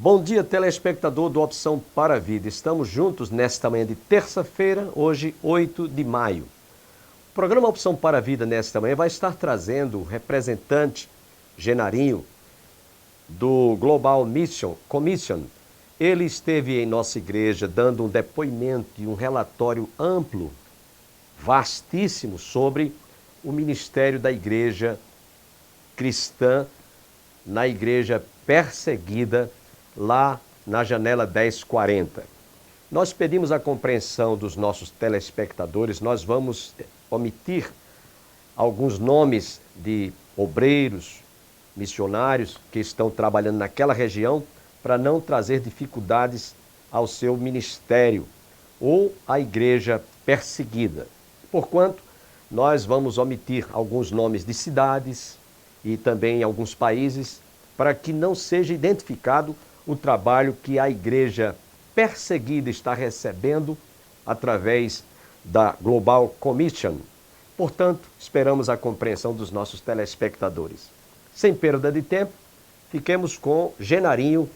Bom dia, telespectador do Opção para a Vida. Estamos juntos nesta manhã de terça-feira, hoje 8 de maio. O programa Opção para a Vida nesta manhã vai estar trazendo o representante Genarinho do Global Mission Commission. Ele esteve em nossa igreja dando um depoimento e um relatório amplo, vastíssimo, sobre o ministério da igreja cristã na igreja perseguida lá na janela 1040. Nós pedimos a compreensão dos nossos telespectadores, nós vamos omitir alguns nomes de obreiros, missionários que estão trabalhando naquela região para não trazer dificuldades ao seu ministério ou à igreja perseguida. Porquanto, nós vamos omitir alguns nomes de cidades e também alguns países para que não seja identificado o trabalho que a igreja perseguida está recebendo através da Global Commission. Portanto, esperamos a compreensão dos nossos telespectadores. Sem perda de tempo, fiquemos com Genarinho,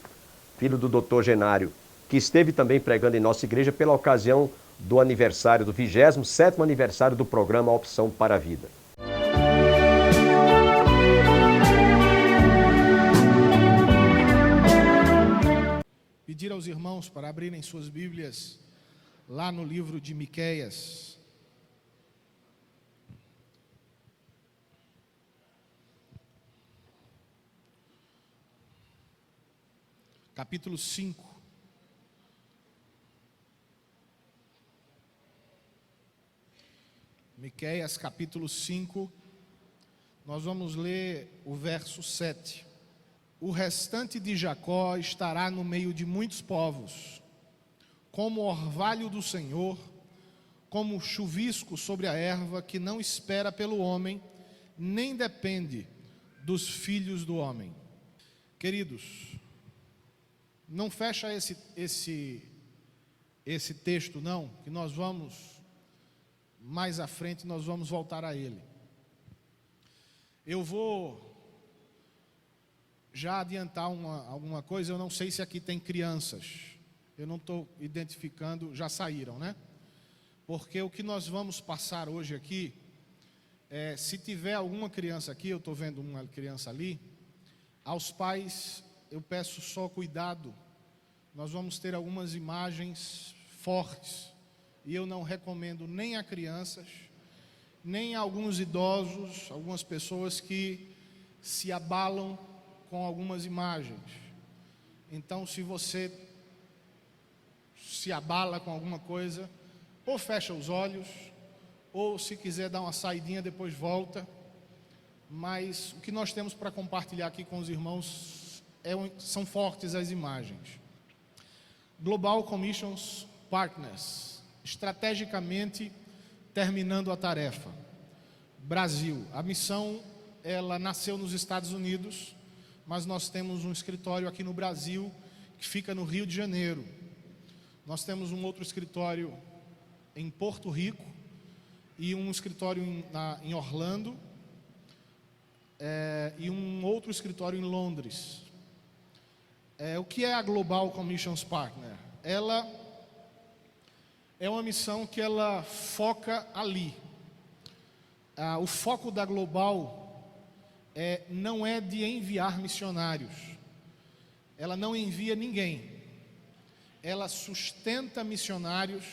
filho do Dr. Genário, que esteve também pregando em nossa igreja pela ocasião do aniversário, do 27º aniversário do programa Opção para a Vida. Pedir aos irmãos para abrirem suas Bíblias lá no livro de Miqueias. Capítulo 5. Miqueias, capítulo 5, nós vamos ler o verso 7. O restante de Jacó estará no meio de muitos povos, como orvalho do Senhor, como chuvisco sobre a erva, que não espera pelo homem, nem depende dos filhos do homem. Queridos, não fecha esse texto não, que nós vamos, mais à frente nós vamos voltar a ele. Eu vou já adiantar alguma coisa. Eu não sei se aqui tem crianças, eu não estou identificando, já saíram, né? Porque o que nós vamos passar hoje aqui, se tiver alguma criança aqui, eu estou vendo uma criança ali, aos pais eu peço só cuidado. Nós vamos ter algumas imagens fortes, e eu não recomendo nem a crianças, nem a alguns idosos, algumas pessoas que se abalam com algumas imagens. Então, se você se abala com alguma coisa, ou fecha os olhos, ou se quiser dar uma saidinha, depois volta. Mas o que nós temos para compartilhar aqui com os irmãos são fortes as imagens. Global Commissions Partners, estrategicamente terminando a tarefa. Brasil, a missão ela nasceu nos Estados Unidos, mas nós temos um escritório aqui no Brasil, que fica no Rio de Janeiro. Nós temos um outro escritório em Porto Rico, e um escritório em Orlando, e um outro escritório em Londres. O que é a Global Commissions Partner? Ela é uma missão que ela foca ali. O foco da Global não é de enviar missionários. Ela não envia ninguém. Ela sustenta missionários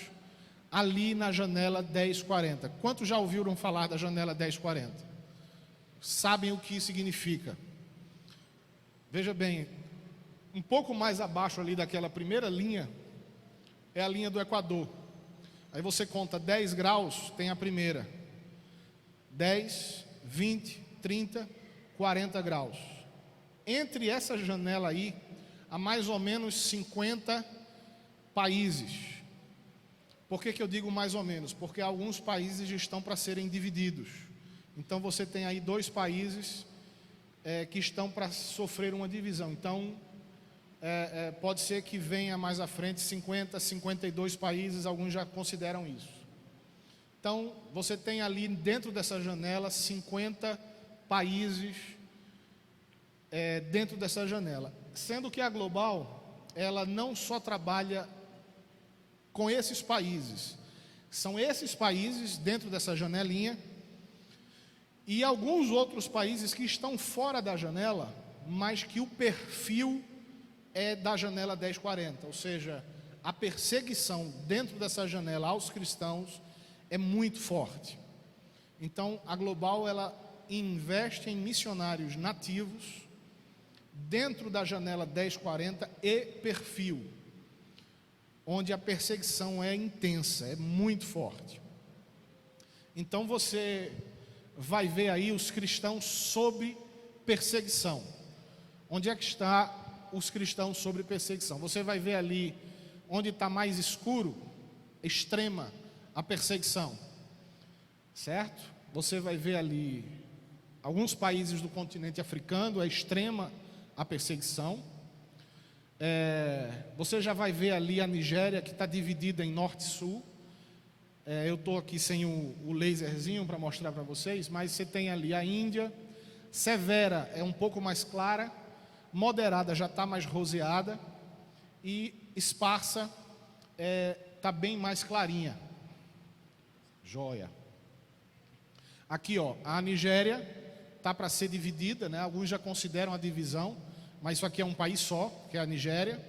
ali na janela 1040. Quantos já ouviram falar da janela 1040? Sabem o que significa? Veja bem, um pouco mais abaixo ali daquela primeira linha, é a linha do Equador. Aí você conta 10 graus, tem a primeira. 10, 20, 30, 40 graus. Entre essa janela aí, há mais ou menos 50 países. Por que eu digo mais ou menos? Porque alguns países estão para serem divididos. Então você tem aí 2 países que estão para sofrer uma divisão. Então pode ser que venha mais à frente 50, 52 países, alguns já consideram isso. Então você tem ali dentro dessa janela 50 países dentro dessa janela. Sendo que a Global ela não só trabalha com esses países, são esses países dentro dessa janelinha e alguns outros países que estão fora da janela, mas que o perfil é da janela 1040, ou seja, a perseguição dentro dessa janela aos cristãos é muito forte. Então, a Global, ela investe em missionários nativos dentro da janela 1040 e perfil, onde a perseguição é intensa, é muito forte. Então, você vai ver aí os cristãos sob perseguição. Onde é que está os cristãos sob perseguição? Você vai ver ali, onde está mais escuro, extrema a perseguição, certo? Você vai ver ali, alguns países do continente africano, é extrema a perseguição. Você já vai ver ali a Nigéria, que está dividida em norte e sul. Eu estou aqui sem o laserzinho para mostrar para vocês, mas você tem ali a Índia, severa é um pouco mais clara, moderada já está mais roseada e esparsa está bem mais clarinha. Joia. Aqui, ó, a Nigéria está para ser dividida, né? Alguns já consideram a divisão, mas isso aqui é um país só, que é a Nigéria.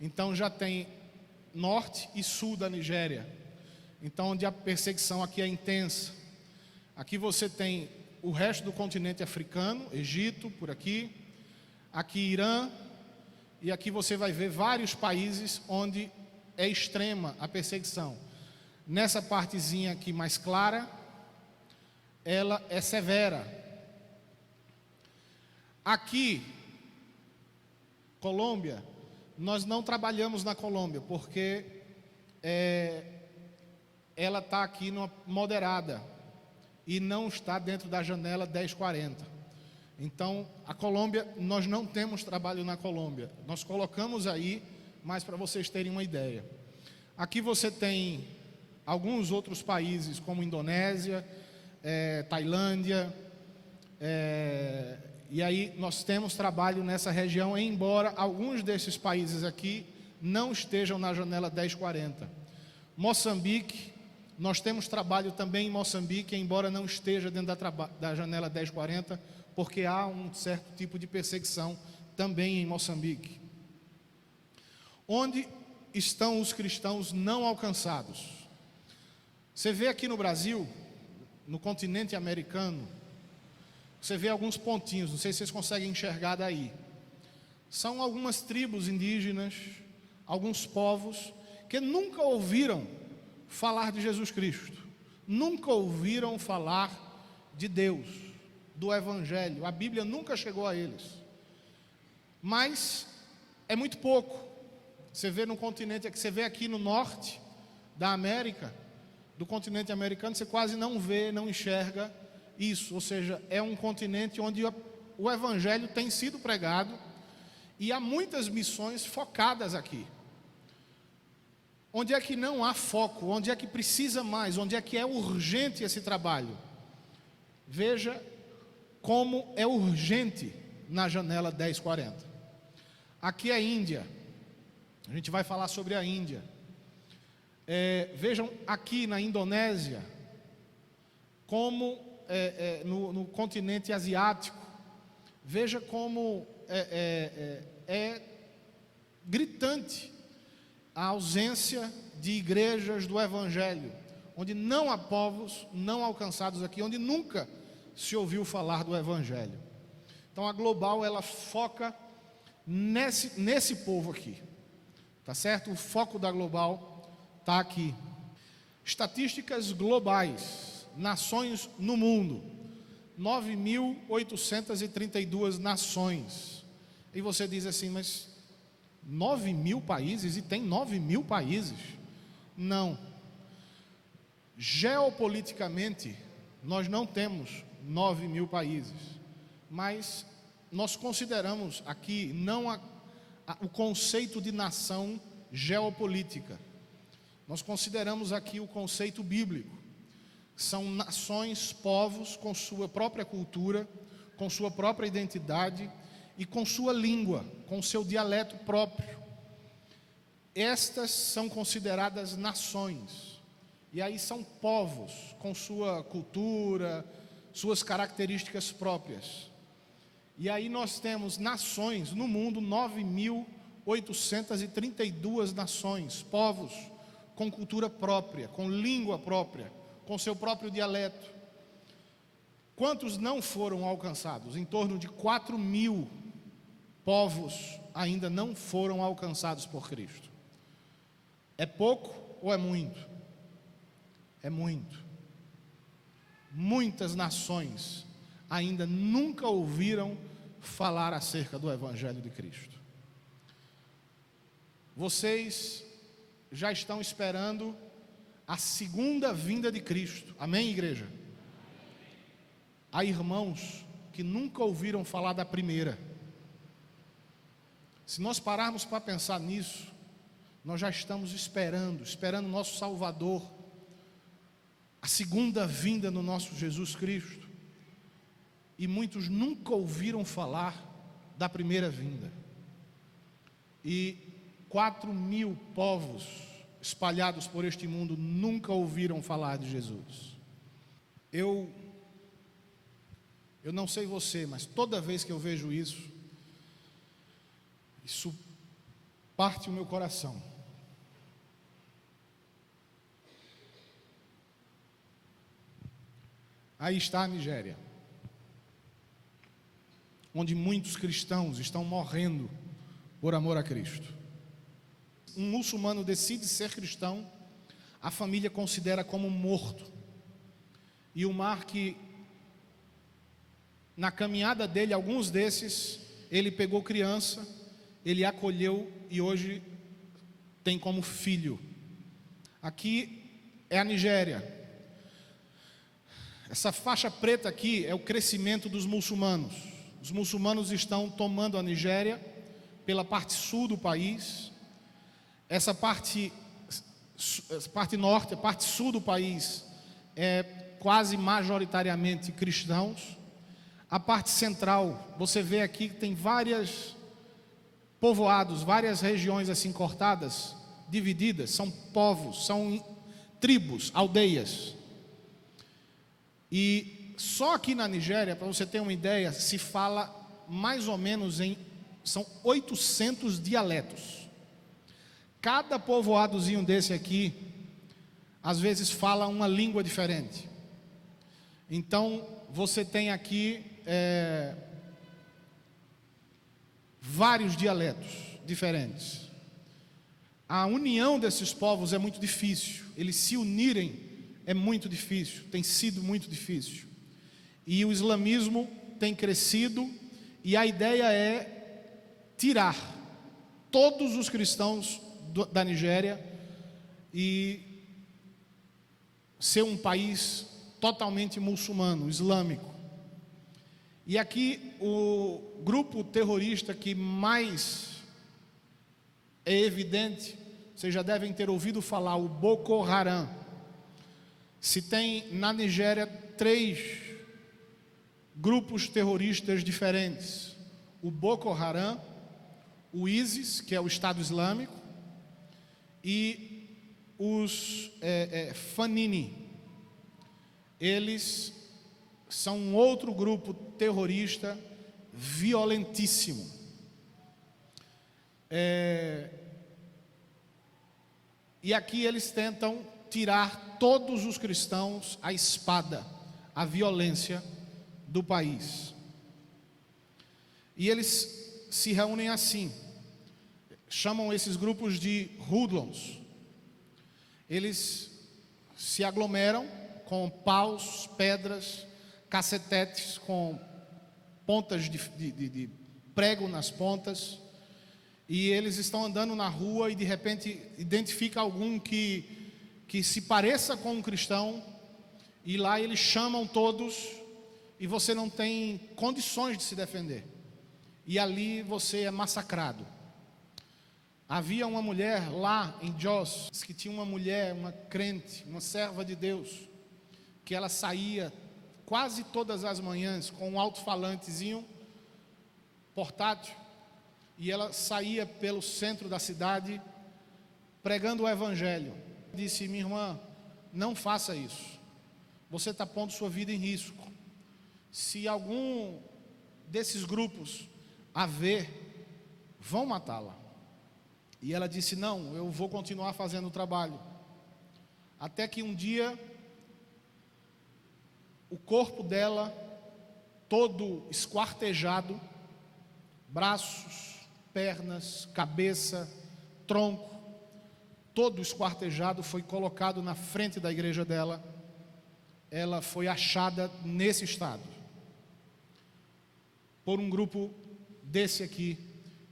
Então já tem norte e sul da Nigéria. Então, onde a perseguição aqui é intensa. Aqui você tem o resto do continente africano, Egito, por aqui. Aqui Irã. E aqui você vai ver vários países onde é extrema a perseguição. Nessa partezinha aqui mais clara, ela é severa. Aqui, Colômbia, nós não trabalhamos na Colômbia, porque ela está aqui numa moderada e não está dentro da janela 1040. Então, a Colômbia, nós não temos trabalho na Colômbia. Nós colocamos aí, mas para vocês terem uma ideia. Aqui você tem alguns outros países, como Indonésia, Tailândia, e aí nós temos trabalho nessa região, embora alguns desses países aqui não estejam na janela 1040. Moçambique, nós temos trabalho também em Moçambique, embora não esteja dentro da janela 1040, porque há um certo tipo de perseguição também em Moçambique. Onde estão os cristãos não alcançados? Você vê aqui no Brasil, no continente americano, você vê alguns pontinhos, não sei se vocês conseguem enxergar daí. São algumas tribos indígenas, alguns povos que nunca ouviram falar de Jesus Cristo, nunca ouviram falar de Deus, do Evangelho. A Bíblia nunca chegou a eles. Mas é muito pouco. Você vê no continente, você vê aqui no norte da América, do continente americano, você quase não vê, não enxerga isso. Ou seja, é um continente onde o Evangelho tem sido pregado e há muitas missões focadas aqui. Onde é que não há foco? Onde é que precisa mais? Onde é que é urgente esse trabalho? Veja como é urgente na janela 1040. Aqui é a Índia. A gente vai falar sobre a Índia. Vejam aqui na Indonésia, como no continente asiático, veja como é gritante a ausência de igrejas do Evangelho, onde não há povos não alcançados aqui, onde nunca se ouviu falar do Evangelho. Então a Global, ela foca nesse povo aqui, tá certo? O foco da Global está aqui. Estatísticas globais, nações no mundo, 9.832 nações. E você diz assim, mas 9.000 países? E tem 9.000 países? Não. Geopoliticamente, nós não temos 9.000 países, mas nós consideramos aqui não o conceito de nação geopolítica. Nós consideramos aqui o conceito bíblico. São nações, povos com sua própria cultura, com sua própria identidade e com sua língua, com seu dialeto próprio. estas são consideradas nações. E aí são povos com sua cultura, suas características próprias. E aí nós temos nações no mundo, 9.832 nações, povos com cultura própria, com língua própria, com seu próprio dialeto. Quantos não foram alcançados? Em torno de 4.000 povos ainda não foram alcançados por Cristo. É pouco ou é muito? É muito. Muitas nações ainda nunca ouviram falar acerca do Evangelho de Cristo. Vocês já estão esperando a segunda vinda de Cristo. Amém, igreja? Há irmãos que nunca ouviram falar da primeira. Se nós pararmos para pensar nisso, nós já estamos esperando o nosso Salvador, a segunda vinda do nosso Jesus Cristo. E muitos nunca ouviram falar da primeira vinda. E 4.000 povos espalhados por este mundo nunca ouviram falar de Jesus. Eu não sei você, mas toda vez que eu vejo isso parte o meu coração. Aí está a Nigéria, onde muitos cristãos estão morrendo por amor a Cristo. Um muçulmano decide ser cristão, a família considera como morto. E o mar que, na caminhada dele, alguns desses, ele pegou criança, ele acolheu e hoje tem como filho. Aqui é a Nigéria. Essa faixa preta aqui é o crescimento dos muçulmanos. Os muçulmanos estão tomando a Nigéria pela parte sul do país. Essa parte norte, a parte sul do país é quase majoritariamente cristãos. A parte central, você vê aqui que tem vários povoados, várias regiões assim cortadas, divididas, são povos, são tribos, aldeias. E só aqui na Nigéria, para você ter uma ideia, se fala mais ou menos são 800 dialetos. Cada povoadozinho desse aqui, às vezes fala uma língua diferente. Então, você tem aqui vários dialetos diferentes. A união desses povos é muito difícil. Eles se unirem é muito difícil, tem sido muito difícil. E o islamismo tem crescido e a ideia é tirar todos os cristãos da Nigéria e ser um país totalmente muçulmano, islâmico. E aqui o grupo terrorista que mais é evidente, vocês já devem ter ouvido falar, o Boko Haram. Se tem na Nigéria 3 grupos terroristas diferentes: o Boko Haram, o ISIS, que é o Estado Islâmico, e os Fanini. Eles são um outro grupo terrorista violentíssimo. E aqui eles tentam tirar todos os cristãos à espada, à violência do país. E eles se reúnem assim, chamam esses grupos de hoodlums. Eles se aglomeram com paus, pedras, cacetetes com pontas de prego nas pontas, e eles estão andando na rua e de repente identifica algum que se pareça com um cristão, e lá eles chamam todos, e você não tem condições de se defender, e ali você é massacrado. Havia uma mulher lá em Jos, que tinha uma mulher, uma crente, uma serva de Deus, que ela saía quase todas as manhãs com um alto-falantezinho portátil, e ela saía pelo centro da cidade pregando o evangelho. Disse: minha irmã, não faça isso. Você está pondo sua vida em risco. Se algum desses grupos a ver, vão matá-la. E ela disse: não, eu vou continuar fazendo o trabalho. Até que um dia, o corpo dela, todo esquartejado, braços, pernas, cabeça, tronco, todo esquartejado, foi colocado na frente da igreja dela. Ela foi achada nesse estado por um grupo desse aqui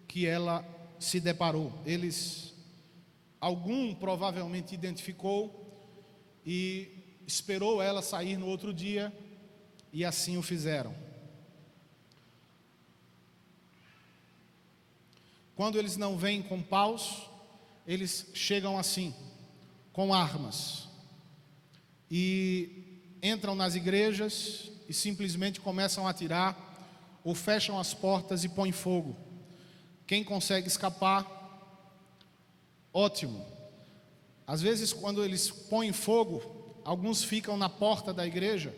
que ela se deparou. Algum provavelmente identificou e esperou ela sair no outro dia, e assim o fizeram. Quando eles não vêm com paus, eles chegam assim, com armas, e entram nas igrejas e simplesmente começam a atirar, ou fecham as portas e põem fogo. Quem consegue escapar, ótimo. Às vezes, quando eles põem fogo, alguns ficam na porta da igreja,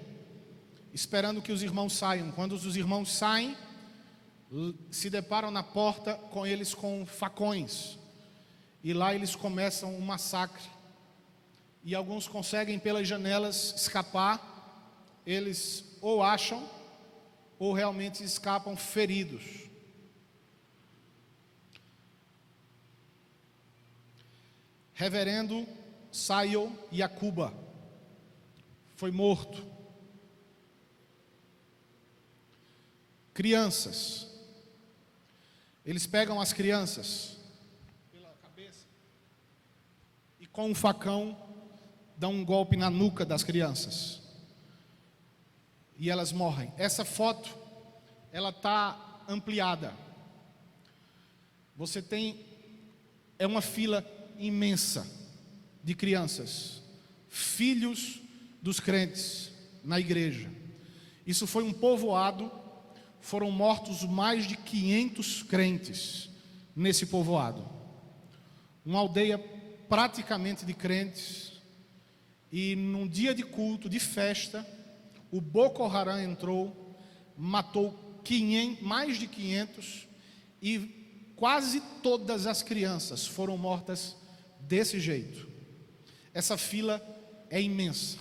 esperando que os irmãos saiam. Quando os irmãos saem, se deparam na porta com eles com facões, e lá eles começam um massacre. E alguns conseguem pelas janelas escapar. Eles ou acham ou realmente escapam feridos. Reverendo Sayo Yakuba foi morto. Crianças, eles pegam as crianças pela cabeça e com um facão dão um golpe na nuca das crianças e elas morrem. Essa foto, ela está ampliada. Você tem, é uma fila imensa de crianças, filhos dos crentes na igreja. Isso foi um povoado, foram mortos mais de 500 crentes nesse povoado. Uma aldeia praticamente de crentes. E num dia de culto, de festa, o Boko Haram entrou, matou mais de 500, e quase todas as crianças foram mortas desse jeito. Essa fila é imensa.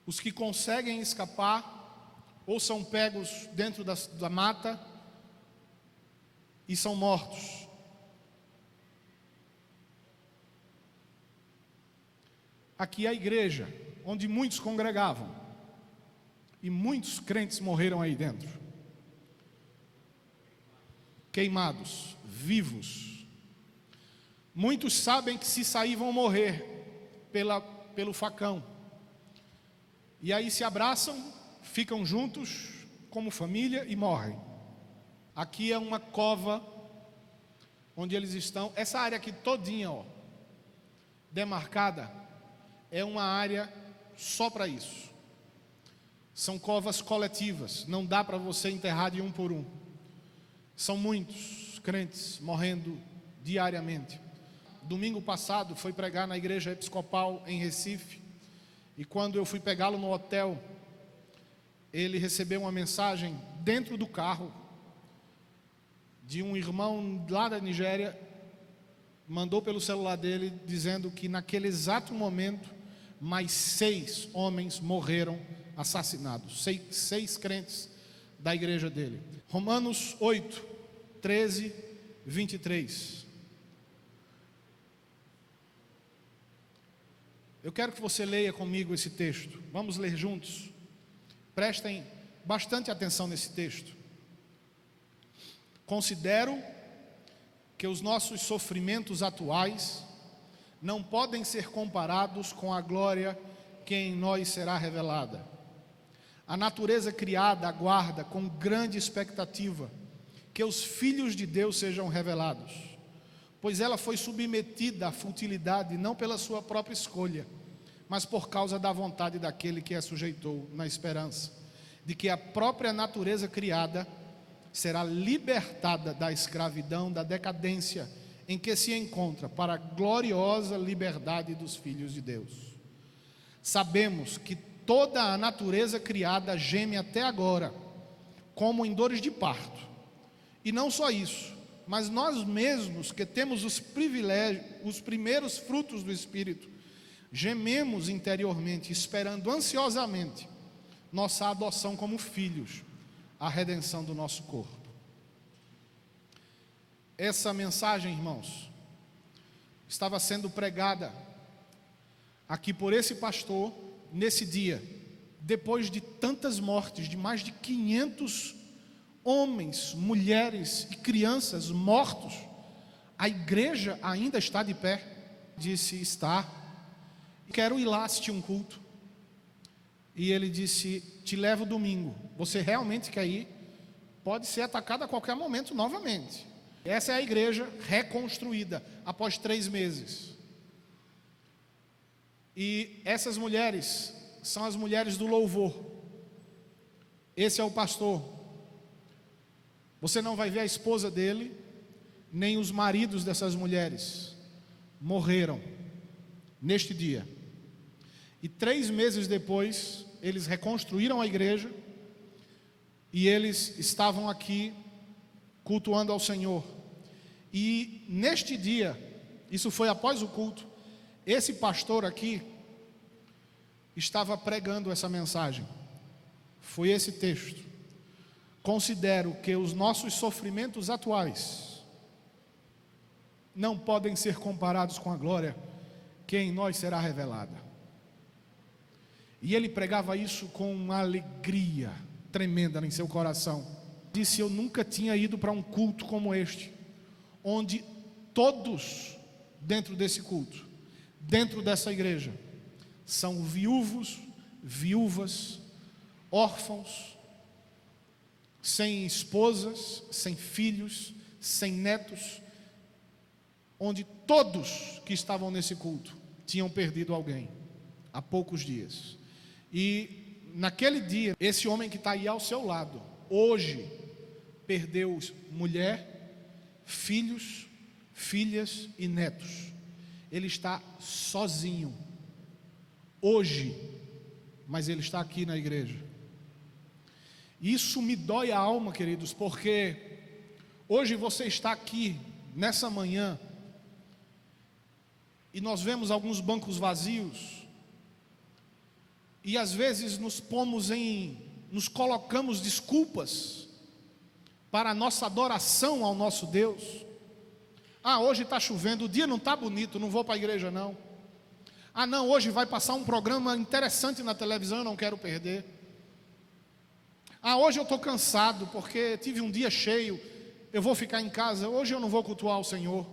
Os que conseguem escapar, ou são pegos dentro da mata e são mortos. Aqui é a igreja, onde muitos congregavam, e muitos crentes morreram aí dentro, queimados, vivos. Muitos sabem que se sair vão morrer pelo facão, e aí se abraçam, ficam juntos como família e morrem. Aqui é uma cova onde eles estão. Essa área aqui todinha, ó, demarcada, é uma área só para isso. São covas coletivas, não dá para você enterrar de um por um. São muitos crentes morrendo diariamente. Domingo passado fui pregar na igreja episcopal em Recife, e quando eu fui pegá-lo no hotel, ele recebeu uma mensagem dentro do carro de um irmão lá da Nigéria. Mandou pelo celular dele dizendo que naquele exato momento mais 6 homens morreram assassinados, 6 crentes da igreja dele. Romanos 8, 13, 23. Eu quero que você leia comigo esse texto. Vamos ler juntos. Prestem bastante atenção nesse texto. Considero que os nossos sofrimentos atuais não podem ser comparados com a glória que em nós será revelada. A natureza criada aguarda com grande expectativa que os filhos de Deus sejam revelados, pois ela foi submetida à futilidade não pela sua própria escolha, mas por causa da vontade daquele que a sujeitou, na esperança de que a própria natureza criada será libertada da escravidão, da decadência em que se encontra, para a gloriosa liberdade dos filhos de Deus. Sabemos que toda a natureza criada geme até agora, como em dores de parto. E não só isso, mas nós mesmos que temos os privilégios, os primeiros frutos do Espírito, gememos interiormente, esperando ansiosamente nossa adoção como filhos, a redenção do nosso corpo. Essa mensagem, irmãos, estava sendo pregada aqui por esse pastor nesse dia, depois de tantas mortes, de mais de 500 homens, mulheres e crianças mortos. A igreja ainda está de pé. Disse: está, quero ir lá assistir um culto. E ele disse: te levo domingo. Você realmente quer ir? Pode ser atacado a qualquer momento novamente. Essa é a igreja reconstruída após 3 meses. E essas mulheres são as mulheres do louvor. Esse é o pastor. Você não vai ver a esposa dele, nem os maridos dessas mulheres. Morreram neste dia. E 3 meses depois, eles reconstruíram a igreja e eles estavam aqui cultuando ao Senhor. E neste dia, isso foi após o culto, esse pastor aqui estava pregando essa mensagem. Foi esse texto: considero que os nossos sofrimentos atuais não podem ser comparados com a glória que em nós será revelada. E ele pregava isso com uma alegria tremenda em seu coração. Disse: eu nunca tinha ido para um culto como este, onde todos dentro desse culto, dentro dessa igreja, são viúvos, viúvas, órfãos, sem esposas, sem filhos, sem netos, onde todos que estavam nesse culto tinham perdido alguém há poucos dias. E naquele dia, esse homem que está aí ao seu lado, hoje, perdeu mulher, filhos, filhas e netos. Ele está sozinho hoje, mas ele está aqui na igreja. Isso me dói a alma, queridos, porque hoje você está aqui nessa manhã e nós vemos alguns bancos vazios e às vezes nos colocamos desculpas para a nossa adoração ao nosso Deus. Ah, hoje está chovendo, o dia não está bonito, não vou para a igreja não. Ah não, hoje vai passar um programa interessante na televisão, eu não quero perder. Ah, hoje eu estou cansado porque tive um dia cheio, eu vou ficar em casa, hoje eu não vou cultuar o Senhor.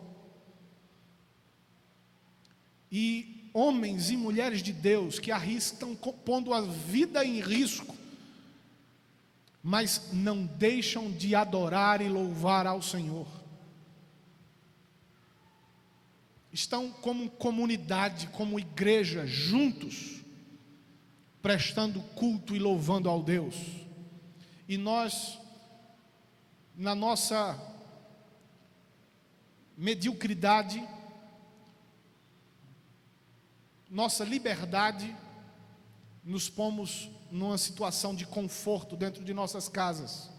E homens e mulheres de Deus que arriscam pondo a vida em risco, mas não deixam de adorar e louvar ao Senhor. Estão como comunidade, como igreja, juntos, prestando culto e louvando ao Deus. E nós, na nossa mediocridade, nossa liberdade, nos pomos numa situação de conforto dentro de nossas casas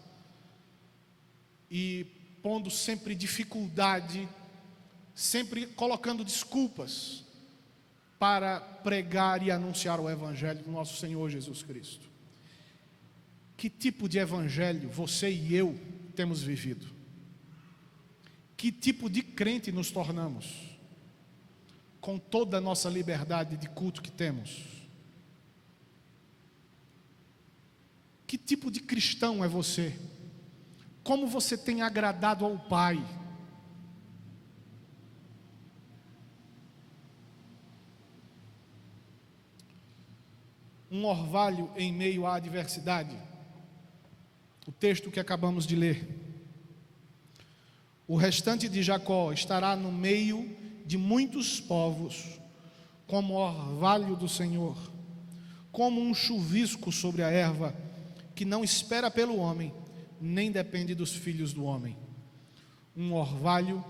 e pondo sempre dificuldade, sempre colocando desculpas para pregar e anunciar o Evangelho do nosso Senhor Jesus Cristo. Que tipo de evangelho você e eu temos vivido? Que tipo de crente nos tornamos? Com toda a nossa liberdade de culto que temos. Que tipo de cristão é você? Como você tem agradado ao Pai? Um orvalho em meio à adversidade. O texto que acabamos de ler. O restante de Jacó estará no meio de muitos povos, como orvalho do Senhor, como um chuvisco sobre a erva, que não espera pelo homem, nem depende dos filhos do homem. Um orvalho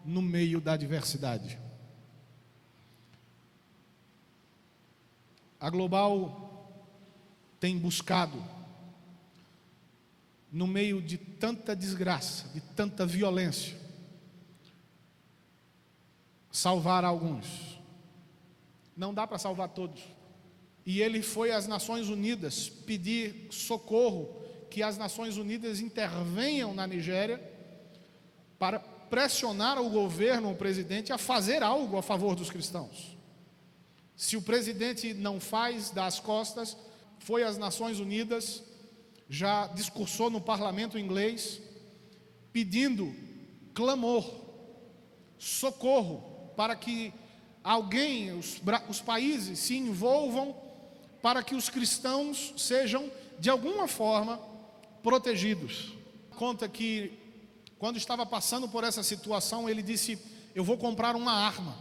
no meio da adversidade. A Global tem buscado, no meio de tanta desgraça, de tanta violência, salvar alguns. Não dá para salvar todos. E ele foi às Nações Unidas pedir socorro, que as Nações Unidas intervenham na Nigéria para pressionar o governo, o presidente, a fazer algo a favor dos cristãos. Se o presidente não faz, dá as costas, foi às Nações Unidas, já discursou no parlamento inglês, pedindo clamor, socorro, para que alguém, os países se envolvam para que os cristãos sejam, de alguma forma, protegidos. Conta que, quando estava passando por essa situação, ele disse: eu vou comprar uma arma.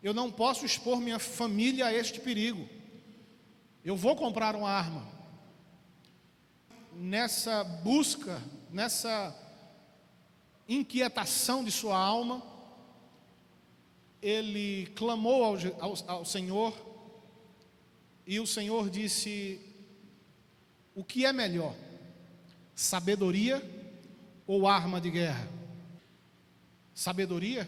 Eu não posso expor minha família a este perigo. Eu vou comprar uma arma. Nessa busca, nessa inquietação de sua alma, ele clamou ao Senhor, e o Senhor disse: o que é melhor, sabedoria ou arma de guerra? Sabedoria?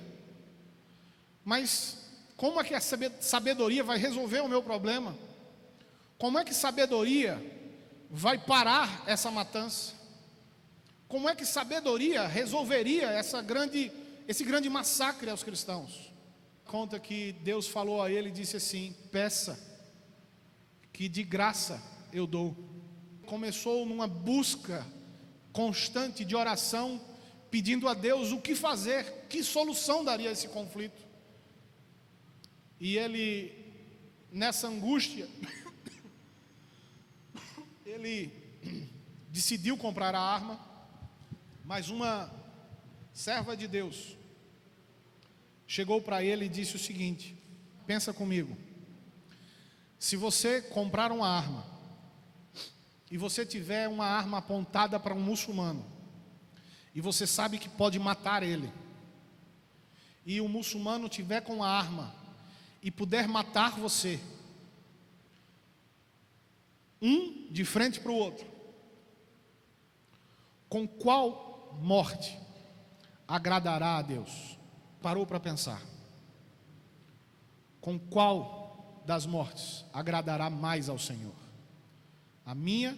Mas como é que a sabedoria vai resolver o meu problema? Como é que sabedoria vai parar essa matança? Como é que sabedoria resolveria esse grande massacre aos cristãos? Conta que Deus falou a ele e disse assim: peça, que de graça eu dou. Começou numa busca constante de oração, pedindo a Deus o que fazer, que solução daria a esse conflito. E ele, nessa angústia, ele decidiu comprar a arma, mas uma serva de Deus chegou para ele e disse o seguinte: pensa comigo, se você comprar uma arma, e você tiver uma arma apontada para um muçulmano, e você sabe que pode matar ele, e o muçulmano tiver com a arma, e puder matar você, um de frente para o outro, com qual morte agradará a Deus? Parou para pensar. Com qual das mortes agradará mais ao Senhor? A minha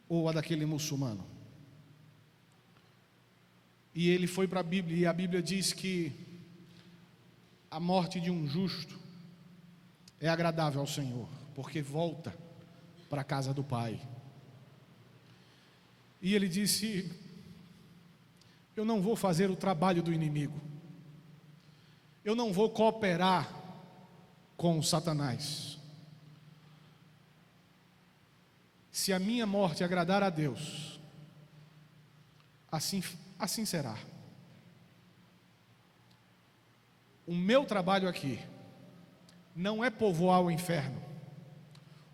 ou a daquele muçulmano? E ele foi para a Bíblia, e a Bíblia diz que a morte de um justo é agradável ao Senhor, porque volta para a casa do Pai. E ele disse: eu não vou fazer o trabalho do inimigo, eu não vou cooperar com o Satanás. Se a minha morte agradar a Deus, assim será. O meu trabalho aqui não é povoar o inferno.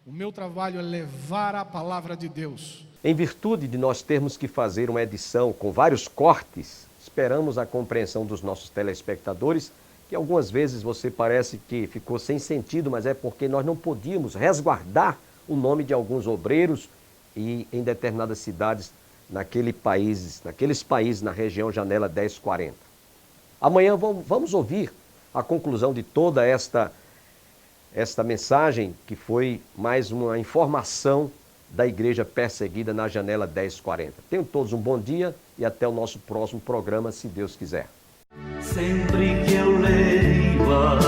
O meu trabalho é levar a palavra de Deus. Em virtude de nós termos que fazer uma edição com vários cortes, esperamos a compreensão dos nossos telespectadores, que algumas vezes você parece que ficou sem sentido, mas é porque nós não podíamos resguardar o nome de alguns obreiros e em determinadas cidades naqueles países na região Janela 1040. Amanhã vamos ouvir a conclusão de toda esta mensagem, que foi mais uma informação da igreja perseguida na Janela 1040. Tenham todos um bom dia e até o nosso próximo programa, se Deus quiser. Sempre que eu leio a